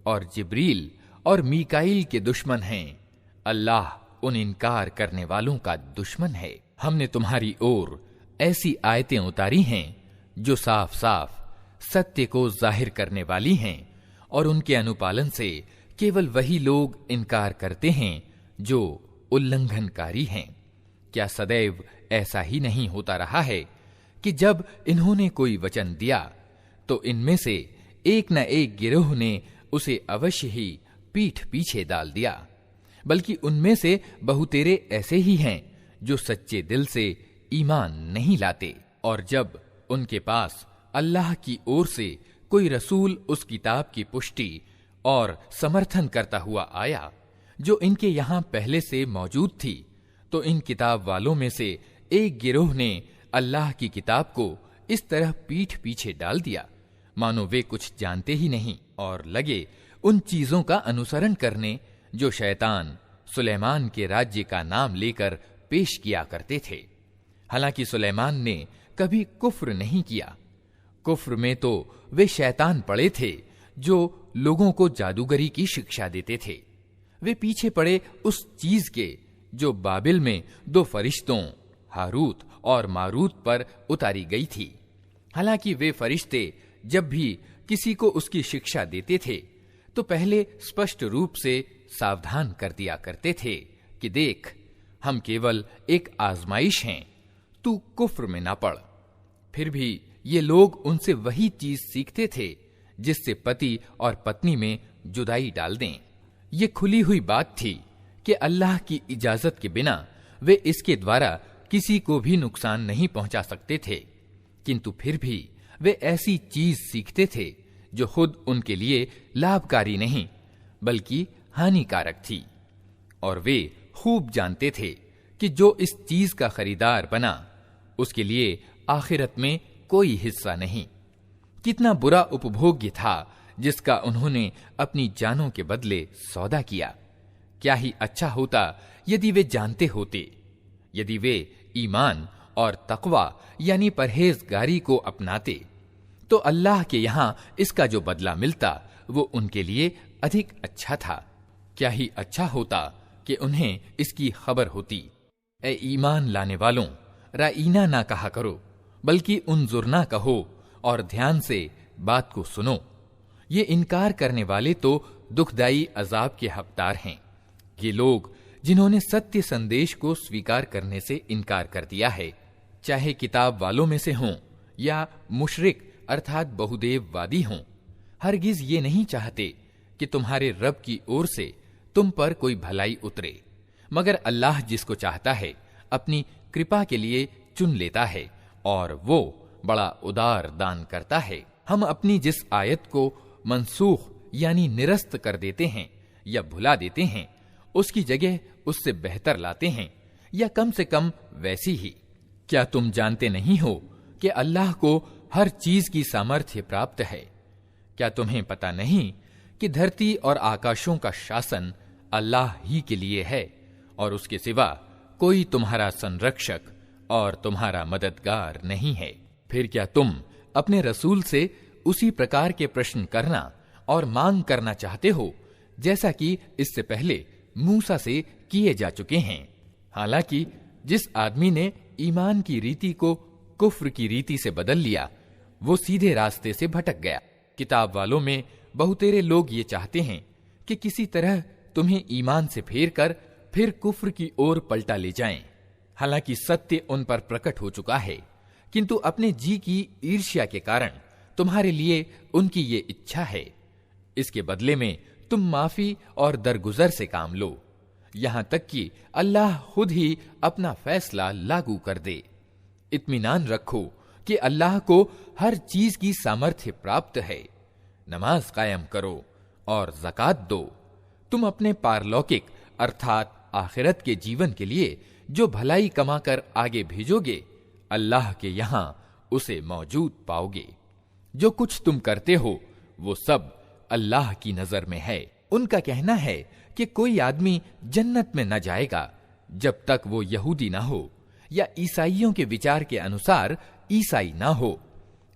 और जिब्रील और मीकाईल के दुश्मन हैं, अल्लाह उन इनकार करने वालों का दुश्मन है। हमने तुम्हारी ओर ऐसी आयतें उतारी हैं जो साफ साफ सत्य को जाहिर करने वाली हैं, और उनके अनुपालन से केवल वही लोग इनकार करते हैं जो उल्लंघनकारी हैं। क्या सदैव ऐसा ही नहीं होता रहा है कि जब इन्होंने कोई वचन दिया तो इनमें से एक न एक गिरोह ने उसे अवश्य ही पीठ पीछे डाल दिया, बल्कि उनमें से बहुतेरे ऐसे ही हैं जो सच्चे दिल से ईमान नहीं लाते। और जब उनके पास अल्लाह की ओर से कोई रसूल उस किताब की पुष्टि और समर्थन करता हुआ आया जो इनके यहां पहले से मौजूद थी, तो इन किताब वालों में से एक गिरोह ने अल्लाह की किताब को इस तरह पीठ पीछे डाल दिया मानो वे कुछ जानते ही नहीं, और लगे उन चीजों का अनुसरण करने जो शैतान सुलेमान के राज्य का नाम लेकर पेश किया करते थे। हालांकि सुलेमान ने कभी कुफ्र नहीं किया। कुफ्र में तो वे शैतान पड़े थे जो लोगों को जादूगरी की शिक्षा देते थे। वे पीछे पड़े उस चीज के जो बाबिल में 2 फरिश्तों हारूत और मारूत पर उतारी गई थी। हालांकि वे फरिश्ते जब भी किसी को उसकी शिक्षा देते थे तो पहले स्पष्ट रूप से सावधान कर दिया करते थे कि देख, हम केवल एक आजमाइश हैं, तू कुफ्र में ना पड़। फिर भी ये लोग उनसे वही चीज सीखते थे जिससे पति और पत्नी में जुदाई डाल दें। ये खुली हुई बात थी कि अल्लाह की इजाजत के बिना वे इसके द्वारा किसी को भी नुकसान नहीं पहुंचा सकते थे, किंतु फिर भी वे ऐसी चीज सीखते थे जो खुद उनके लिए लाभकारी नहीं बल्कि हानिकारक थी। और वे खूब जानते थे कि जो इस चीज का खरीदार बना उसके लिए आखिरत में कोई हिस्सा नहीं। कितना बुरा उपभोग्य था जिसका उन्होंने अपनी जानों के बदले सौदा किया। क्या ही अच्छा होता यदि वे जानते होते। यदि वे ईमान और तकवा यानी परहेजगारी को अपनाते तो अल्लाह के यहां इसका जो बदला मिलता वो उनके लिए अधिक अच्छा था। क्या ही अच्छा होता कि उन्हें इसकी खबर होती। ए ईमान लाने वालों, राईना ना कहा करो बल्कि उन्जुरना कहो और ध्यान से बात को सुनो। ये इनकार करने वाले तो दुखदाई अजाब के हकदार हैं। ये लोग जिन्होंने सत्य संदेश को स्वीकार करने से इनकार कर दिया है, चाहे किताब वालों में से हों या मुशरिक अर्थात बहुदेव वादी हों, हरगिज ये नहीं चाहते कि तुम्हारे रब की ओर से तुम पर कोई भलाई उतरे, मगर अल्लाह जिसको चाहता है अपनी कृपा के लिए चुन लेता है और वो बड़ा उदार दान करता है। हम अपनी जिस आयत को मनसूख यानी निरस्त कर देते हैं या भुला देते हैं, उसकी जगह उससे बेहतर लाते हैं या कम से कम वैसी ही। क्या तुम जानते नहीं हो कि अल्लाह को हर चीज की सामर्थ्य प्राप्त है? क्या तुम्हें पता नहीं कि धरती और आकाशों का शासन अल्लाह ही के लिए है और उसके सिवा कोई तुम्हारा संरक्षक और तुम्हारा मददगार नहीं है? फिर क्या तुम अपने रसूल से उसी प्रकार के प्रश्न करना और मांग करना चाहते हो जैसा कि इससे पहले मूसा से किए जा चुके हैं? हालांकि जिस आदमी ने ईमान की रीति को कुफ्र की रीति से बदल लिया, वो सीधे रास्ते से भटक गया। किताब वालों में बहुतेरे लोग ये चाहते हैं कि किसी तरह तुम्हें ईमान से फेर कर फिर कुफ्र की ओर पलटा ले जाएं। हालांकि सत्य उन पर प्रकट हो चुका है, किंतु अपने जी की ईर्ष्या के कारण तुम्हारे लिए उनकी ये इच्छा है। इसके बदले में तुम माफी और दरगुजर से काम लो, यहां तक कि अल्लाह खुद ही अपना फैसला लागू कर दे। इत्मीनान रखो कि अल्लाह को हर चीज की सामर्थ्य प्राप्त है। नमाज कायम करो और ज़कात दो। तुम अपने पारलौकिक अर्थात आखिरत के जीवन के लिए जो भलाई कमाकर आगे भेजोगे, अल्लाह के यहां उसे मौजूद पाओगे। जो कुछ तुम करते हो वो सब अल्लाह की नजर में है। उनका कहना है कि कोई आदमी जन्नत में न जाएगा जब तक वो यहूदी ना हो या ईसाइयों के विचार के अनुसार ईसाई ना हो।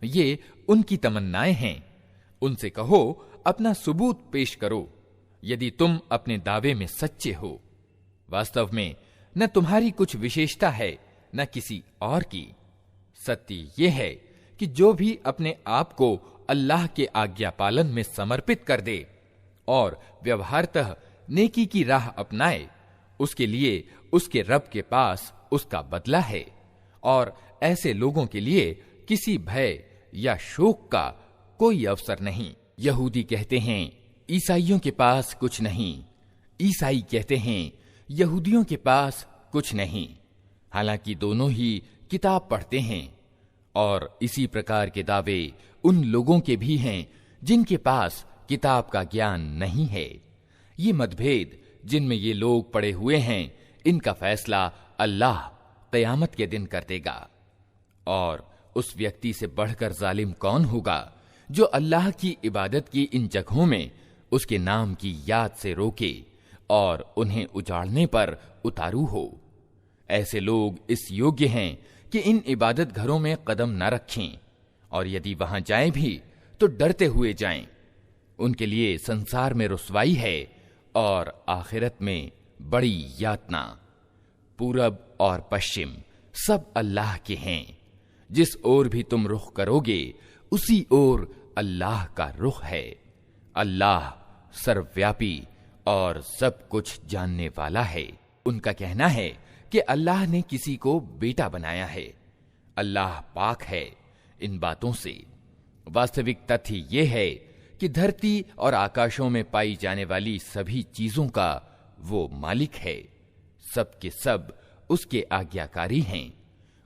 ये उनकी तमन्नाएं हैं। उनसे कहो, अपना सबूत पेश करो यदि तुम अपने दावे में सच्चे हो। वास्तव में न तुम्हारी कुछ विशेषता है न किसी और की। सत्य यह है कि जो भी अपने आप को अल्लाह के आज्ञा पालन में समर्पित कर दे और व्यवहारतः नेकी की राह अपनाए, उसके लिए उसके रब के पास उसका बदला है और ऐसे लोगों के लिए किसी भय या शोक का कोई अवसर नहीं। यहूदी कहते हैं ईसाइयों के पास कुछ नहीं, ईसाई कहते हैं यहूदियों के पास कुछ नहीं, हालांकि दोनों ही किताब पढ़ते हैं। और इसी प्रकार के दावे उन लोगों के भी हैं जिनके पास किताब का ज्ञान नहीं है। ये मतभेद जिनमें ये लोग पड़े हुए हैं, इनका फैसला अल्लाह क़यामत के दिन कर देगा। और उस व्यक्ति से बढ़कर जालिम कौन होगा जो अल्लाह की इबादत की इन जगहों में उसके नाम की याद से रोके और उन्हें उजाड़ने पर उतारू हो। ऐसे लोग इस योग्य हैं कि इन इबादत घरों में कदम न रखें, और यदि वहां जाएं भी तो डरते हुए जाएं। उनके लिए संसार में रुसवाई है और आखिरत में बड़ी यातना। पूरब और पश्चिम सब अल्लाह के हैं। जिस ओर भी तुम रुख करोगे उसी ओर अल्लाह का रुख है। अल्लाह सर्वव्यापी और सब कुछ जानने वाला है। उनका कहना है कि अल्लाह ने किसी को बेटा बनाया है। अल्लाह पाक है इन बातों से। वास्तविक तथ्य यह है कि धरती और आकाशों में पाई जाने वाली सभी चीजों का वो मालिक है। सब के सब उसके आज्ञाकारी हैं।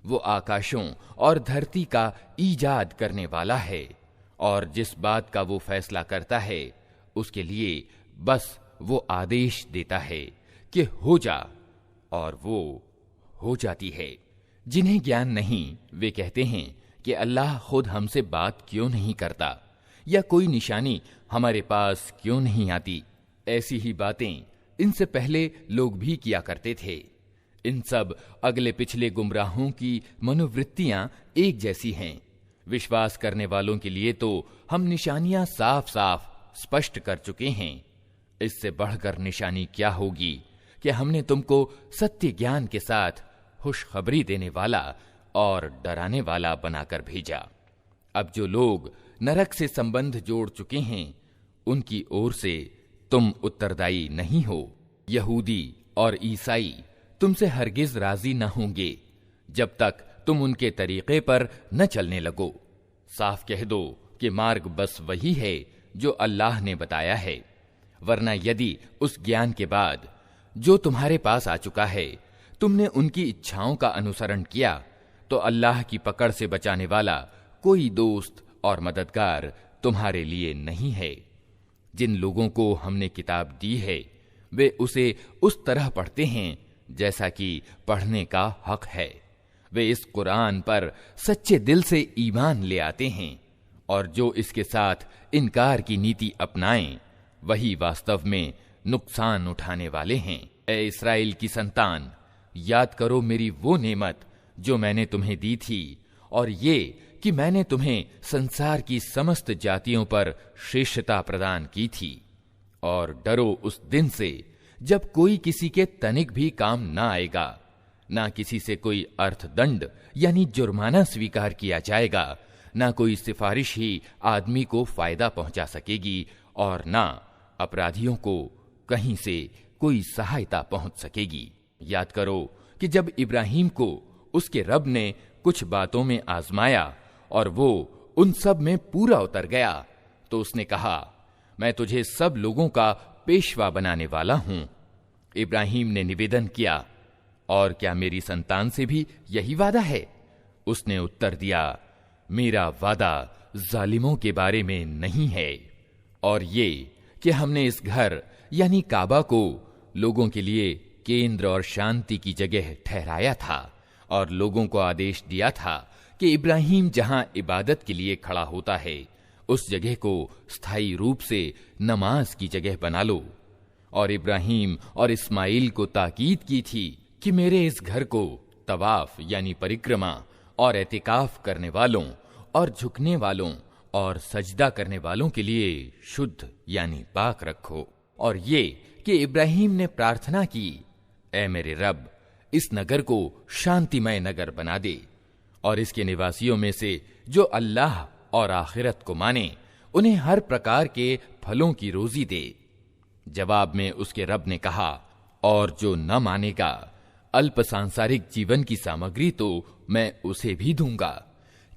वो आकाशों और धरती का ईजाद करने वाला है और जिस बात का वो फैसला करता है उसके लिए बस वो आदेश देता है कि हो जा, और वो हो जाती है। जिन्हें ज्ञान नहीं वे कहते हैं कि अल्लाह खुद हमसे बात क्यों नहीं करता या कोई निशानी हमारे पास क्यों नहीं आती। ऐसी ही बातें इनसे पहले लोग भी किया करते थे। इन सब अगले पिछले गुमराहों की मनोवृत्तियां एक जैसी हैं। विश्वास करने वालों के लिए तो हम निशानियां साफ साफ स्पष्ट कर चुके हैं। इससे बढ़कर निशानी क्या होगी कि हमने तुमको सत्य ज्ञान के साथ खुशखबरी देने वाला और डराने वाला बनाकर भेजा। अब जो लोग नरक से संबंध जोड़ चुके हैं उनकी ओर से तुम उत्तरदायी नहीं हो। यहूदी और ईसाई तुमसे हरगिज राजी न होंगे जब तक तुम उनके तरीके पर न चलने लगो। साफ कह दो कि मार्ग बस वही है जो अल्लाह ने बताया है, वरना यदि उस ज्ञान के बाद जो तुम्हारे पास आ चुका है तुमने उनकी इच्छाओं का अनुसरण किया, तो अल्लाह की पकड़ से बचाने वाला कोई दोस्त और मददगार तुम्हारे लिए नहीं है। जिन लोगों को हमने किताब दी है वे उसे उस तरह पढ़ते हैं जैसा कि पढ़ने का हक है। वे इस कुरान पर सच्चे दिल से ईमान ले आते हैं, और जो इसके साथ इनकार की नीति अपनाएं वही वास्तव में नुकसान उठाने वाले हैं। ए इस्राएल की संतान, याद करो मेरी वो नेमत जो मैंने तुम्हें दी थी, और ये कि मैंने तुम्हें संसार की समस्त जातियों पर श्रेष्ठता प्रदान की थी। और डरो उस दिन से जब कोई किसी के तनिक भी काम ना आएगा, ना किसी से कोई अर्थदंड यानी जुर्माना स्वीकार किया जाएगा, ना कोई सिफारिश ही आदमी को फायदा पहुंचा सकेगी, और ना अपराधियों को कहीं से कोई सहायता पहुंच सकेगी। याद करो कि जब इब्राहिम को उसके रब ने कुछ बातों में आजमाया और वो उन सब में पूरा उतर गया, तो उसने कहा, मैं तुझे सब लोगों का पेशवा बनाने वाला हूं। इब्राहिम ने निवेदन किया, और क्या मेरी संतान से भी यही वादा है? उसने उत्तर दिया, मेरा वादा जालिमों के बारे में नहीं है, और ये कि हमने इस घर यानी काबा को लोगों के लिए केंद्र और शांति की जगह ठहराया था, और लोगों को आदेश दिया था कि इब्राहिम जहां इबादत के लिए खड़ा होता है उस जगह को स्थायी रूप से नमाज की जगह बना लो। और इब्राहिम और इस्माइल को ताकीद की थी कि मेरे इस घर को तवाफ यानी परिक्रमा और एतिकाफ करने वालों और झुकने वालों और सजदा करने वालों के लिए शुद्ध यानी पाक रखो। और ये कि इब्राहिम ने प्रार्थना की, ऐ मेरे रब, इस नगर को शांतिमय नगर बना दे, और इसके निवासियों में से जो अल्लाह और आखिरत को माने उन्हें हर प्रकार के फलों की रोजी दे। जवाब में उसके रब ने कहा, और जो न मानेगा अल्प सांसारिक जीवन की सामग्री तो मैं उसे भी दूंगा,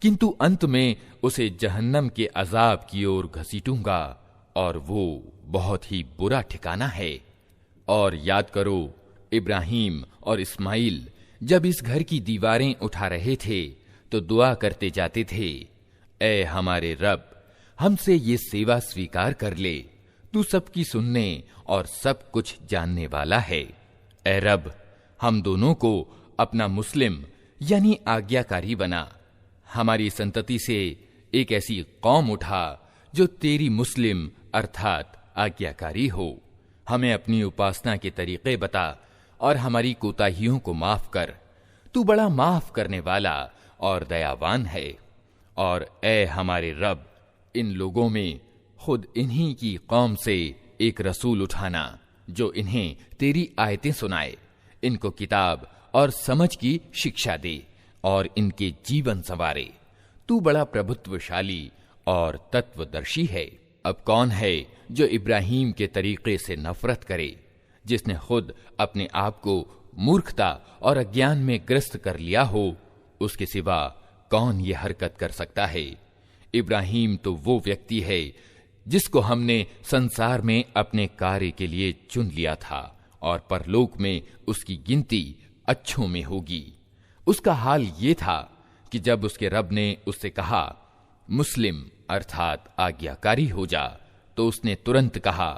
किंतु अंत में उसे जहन्नम के अजाब की ओर घसीटूंगा, और वो बहुत ही बुरा ठिकाना है। और याद करो, इब्राहिम और इस्माइल जब इस घर की दीवारें उठा रहे थे तो दुआ करते जाते थे, ऐ हमारे रब, हमसे ये सेवा स्वीकार कर ले, तू सबकी सुनने और सब कुछ जानने वाला है। ऐ रब, हम दोनों को अपना मुस्लिम यानी आज्ञाकारी बना, हमारी संतति से एक ऐसी कौम उठा जो तेरी मुस्लिम अर्थात आज्ञाकारी हो। हमें अपनी उपासना के तरीके बता और हमारी कोताहियों को माफ कर, तू बड़ा माफ करने वाला और दयावान है। और ऐ हमारे रब, इन लोगों में खुद इन्हीं की कौम से एक रसूल उठाना जो इन्हें तेरी आयतें सुनाए, इनको किताब और समझ की शिक्षा दे और इनके जीवन संवारे। तू बड़ा प्रभुत्वशाली और तत्वदर्शी है। अब कौन है जो इब्राहिम के तरीके से नफरत करे, जिसने खुद अपने आप को मूर्खता और अज्ञान में ग्रस्त कर लिया हो? उसके सिवा कौन ये हरकत कर सकता है? इब्राहिम तो वो व्यक्ति है जिसको हमने संसार में अपने कार्य के लिए चुन लिया था, और परलोक में उसकी गिनती अच्छों में होगी। उसका हाल ये था कि जब उसके रब ने उससे कहा, मुस्लिम अर्थात आज्ञाकारी हो जा, तो उसने तुरंत कहा,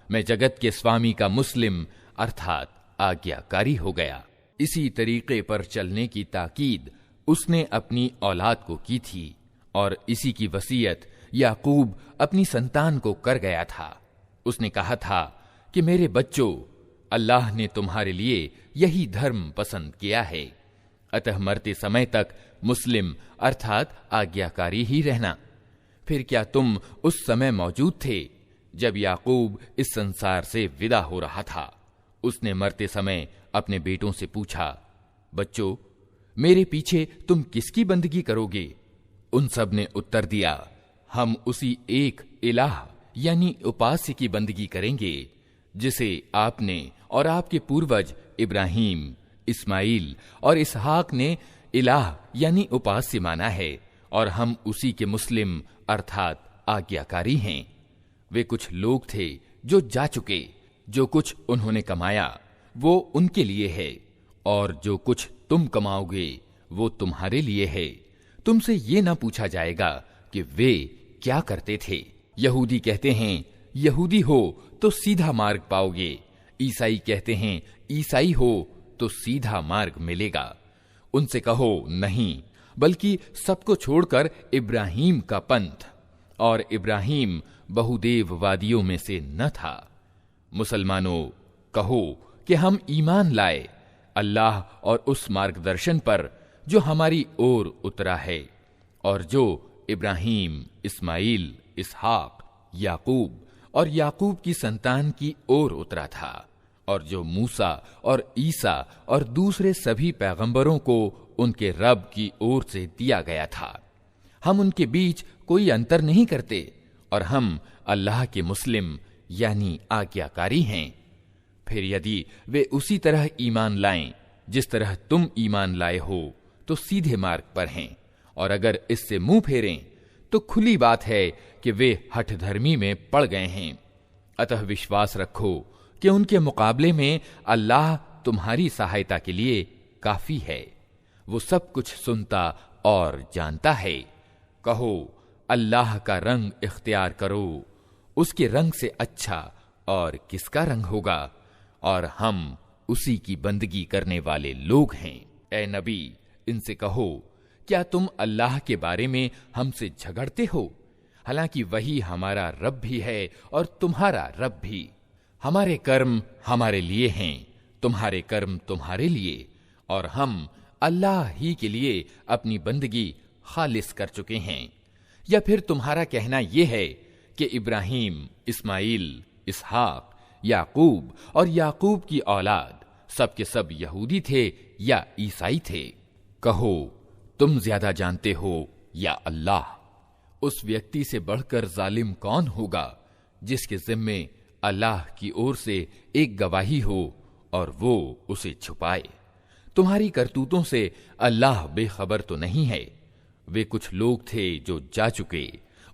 मैं जगत के स्वामी का मुस्लिम अर्थात आज्ञाकारी हो गया। इसी तरीके पर चलने की ताकीद उसने अपनी औलाद को की थी, और इसी की वसीयत याकूब अपनी संतान को कर गया था। उसने कहा था कि मेरे बच्चों, अल्लाह ने तुम्हारे लिए यही धर्म पसंद किया है, अतः मरते समय तक मुस्लिम अर्थात आज्ञाकारी ही रहना। फिर क्या तुम उस समय मौजूद थे जब याकूब इस संसार से विदा हो रहा था? उसने मरते समय अपने बेटों से पूछा, बच्चों, मेरे पीछे तुम किसकी बंदगी करोगे? उन सब ने उत्तर दिया, हम उसी एक इलाह यानी उपास्य की बंदगी करेंगे जिसे आपने और आपके पूर्वज इब्राहिम, इस्माइल और इसहाक ने इलाह यानी उपास्य माना है, और हम उसी के मुस्लिम अर्थात आज्ञाकारी हैं। वे कुछ लोग थे जो जा चुके, जो कुछ उन्होंने कमाया वो उनके लिए है, और जो कुछ तुम कमाओगे वो तुम्हारे लिए है। तुमसे ये ना पूछा जाएगा कि वे क्या करते थे। यहूदी कहते हैं यहूदी हो तो सीधा मार्ग पाओगे, ईसाई कहते हैं ईसाई हो तो सीधा मार्ग मिलेगा। उनसे कहो नहीं, बल्कि सबको छोड़कर इब्राहीम का पंथ, और इब्राहीम बहुदेववादियों में से न था। मुसलमानों, कहो कि हम ईमान लाए अल्लाह और उस मार्गदर्शन पर जो हमारी ओर उतरा है, और जो इब्राहीम, इस्माइल, इसहाक, याकूब और याकूब की संतान की ओर उतरा था, और जो मूसा और ईसा और दूसरे सभी पैगंबरों को उनके रब की ओर से दिया गया था। हम उनके बीच कोई अंतर नहीं करते, और हम अल्लाह के मुस्लिम यानी आज्ञाकारी हैं। फिर यदि वे उसी तरह ईमान लाएं जिस तरह तुम ईमान लाए हो तो सीधे मार्ग पर हैं, और अगर इससे मुंह फेरें तो खुली बात है कि वे हठधर्मी में पड़ गए हैं। अतः विश्वास रखो कि उनके मुकाबले में अल्लाह तुम्हारी सहायता के लिए काफी है। वो सब कुछ सुनता और जानता है। कहो अल्लाह का रंग इख्तियार करो, उसके रंग से अच्छा और किसका रंग होगा, और हम उसी की बंदगी करने वाले लोग हैं। ए नबी, इनसे कहो क्या तुम अल्लाह के बारे में हमसे झगड़ते हो, हालांकि वही हमारा रब भी है और तुम्हारा रब भी। हमारे कर्म हमारे लिए हैं, तुम्हारे कर्म तुम्हारे लिए, और हम अल्लाह ही के लिए अपनी बंदगी खालिस कर चुके हैं। या फिर तुम्हारा कहना यह है कि इब्राहीम, इस्माइल, इसहाक, याकूब और याकूब की औलाद सब के सब यहूदी थे या ईसाई थे। कहो तुम ज्यादा जानते हो या अल्लाह। उस व्यक्ति से बढ़कर जालिम कौन होगा जिसके जिम्मे अल्लाह की ओर से एक गवाही हो और वो उसे छुपाए। तुम्हारी करतूतों से अल्लाह बेखबर तो नहीं है। वे कुछ लोग थे जो जा चुके,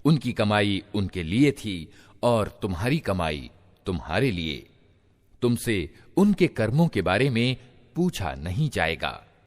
उनकी कमाई उनके लिए थी और तुम्हारी कमाई तुम्हारे लिए। तुमसे उनके कर्मों के बारे में पूछा नहीं जाएगा।